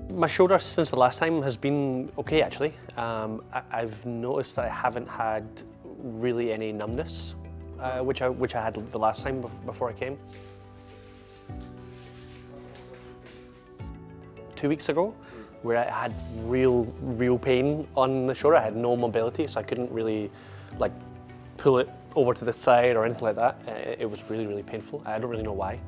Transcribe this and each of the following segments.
My shoulder since the last time has been okay actually. I've noticed that I haven't had really any numbness, which I had the last time before I came. 2 weeks ago, where I had real pain on the shoulder. I had no mobility, so I couldn't really like pull it over to the side or anything like that. It was really painful. I don't really know why.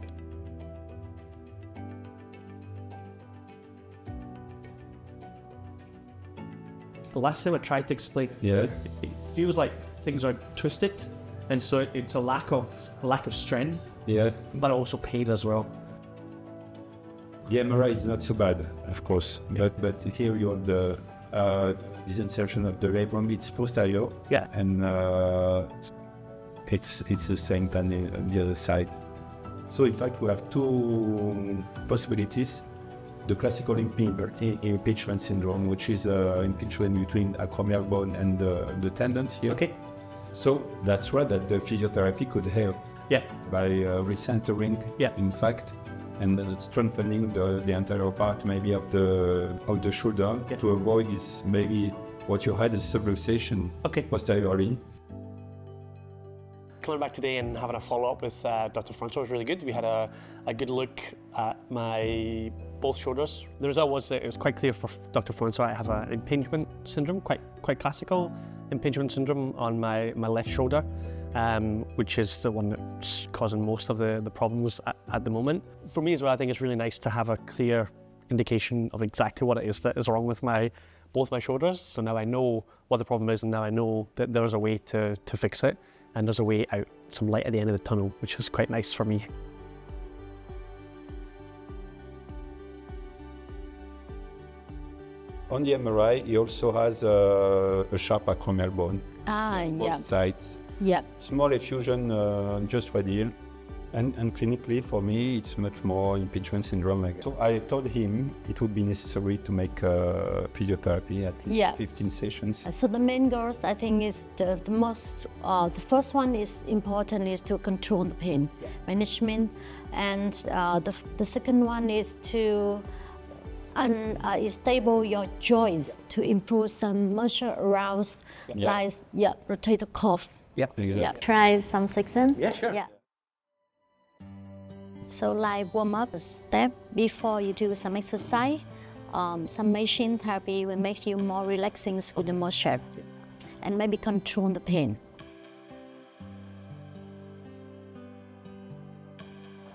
The last time I tried to explain, it feels like things are twisted, and so it's a lack of strength, but also pain as well. The MRI is not so bad, of course, but here you have the this insertion of the labrum. It's posterior, and it's the same than on the other side. So in fact, we have two possibilities. The classical impingement syndrome, which is impingement between acromial bone and the tendons here. Okay. So that's where that the physiotherapy could help. By recentering, in fact, and then strengthening the entire part maybe of the shoulder to avoid this maybe what you had is subluxation posteriorly. Coming back today and having a follow-up with Dr. Francois was really good. We had a good look at my both shoulders. The result was that it was quite clear for Dr. Francois I have an impingement syndrome, quite classical impingement syndrome on my left shoulder, which is the one that's causing most of the problems at the moment. For me as well, I think it's really nice to have a clear indication of exactly what it is that is wrong with both my shoulders. So now I know what the problem is, and now I know that there's a way to fix it, and there's a way out, some light at the end of the tunnel, which is quite nice for me. On the MRI, he also has a sharp acromial bone on both sides. Small effusion just radial. And clinically, for me, it's much more impingement syndrome. So I told him it would be necessary to make physiotherapy at least 15 sessions. So the main goals, I think, is the first one is important is to control the pain management, and the second one is to stable your joints to improve some muscle aroused, like rotator cuff. Exactly. Try some section. Sure. So like warm up step before you do some exercise, some machine therapy will make you more relaxing with the motion, and maybe control the pain.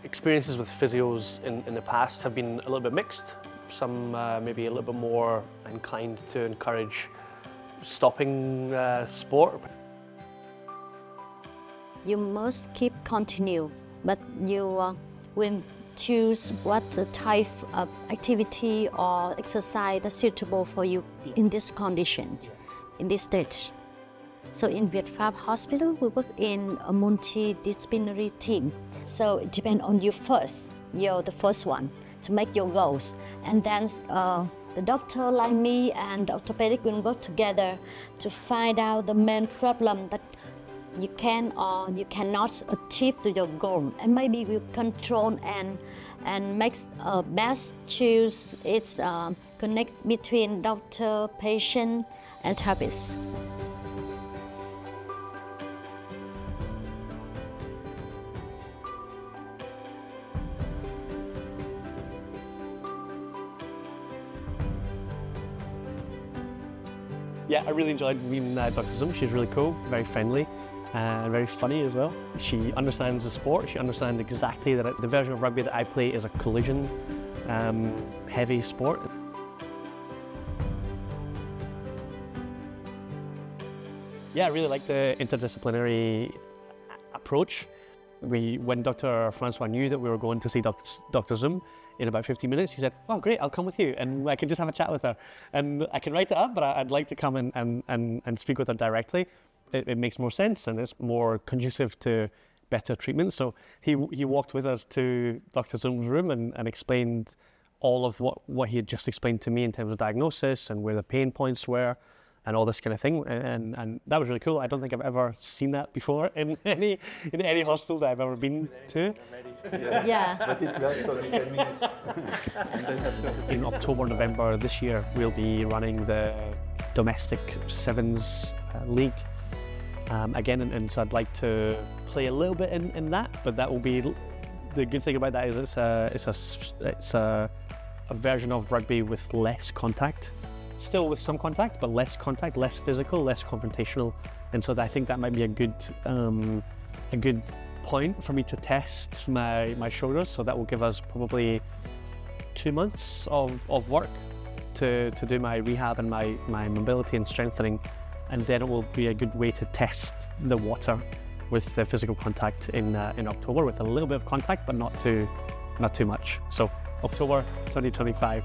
Experiences with physios in the past have been a little bit mixed. Some maybe a little bit more inclined to encourage stopping sport. You must keep continue, but you will choose what type of activity or exercise that's suitable for you in this condition, in this stage. So in Viet Pháp Hospital, we work in a multidisciplinary team. So it depends on you first. You're the first one to make your goals. And then the doctor like me and the orthopedic will work together to find out the main problem that you can or you cannot achieve to your goal. And maybe we control and make a best choose. It's connect between doctor, patient, and therapist. Yeah, I really enjoyed meeting Dr. Dung. She's really cool, very friendly, and very funny as well. She understands the sport. She understands exactly that the version of rugby that I play is a collision heavy sport. Yeah, I really like the interdisciplinary approach. When Dr. Francois knew that we were going to see Dr. Dung in about 15 minutes, he said, "Oh, great, I'll come with you, and I can just have a chat with her. And I can write it up, but I'd like to come and speak with her directly. It makes more sense, and it's more conducive to better treatment." So he walked with us to Dr. Zung's room and explained all of what he had just explained to me in terms of diagnosis and where the pain points were, and all this kind of thing, and that was really cool. I don't think I've ever seen that before in any hospital that I've ever been to. Yeah. But it lasts only 10 minutes. And then after... In October, November this year, we'll be running the domestic sevens league again, and so I'd like to play a little bit in that, but that will be, the good thing about that is it's a version of rugby with less contact, still with some contact, but less contact, less physical, less confrontational, and so I think that might be a good point for me to test my shoulders. So that will give us probably 2 months of work to do my rehab and my mobility and strengthening, and then it will be a good way to test the water with the physical contact in October, with a little bit of contact but not too much. So October 2025.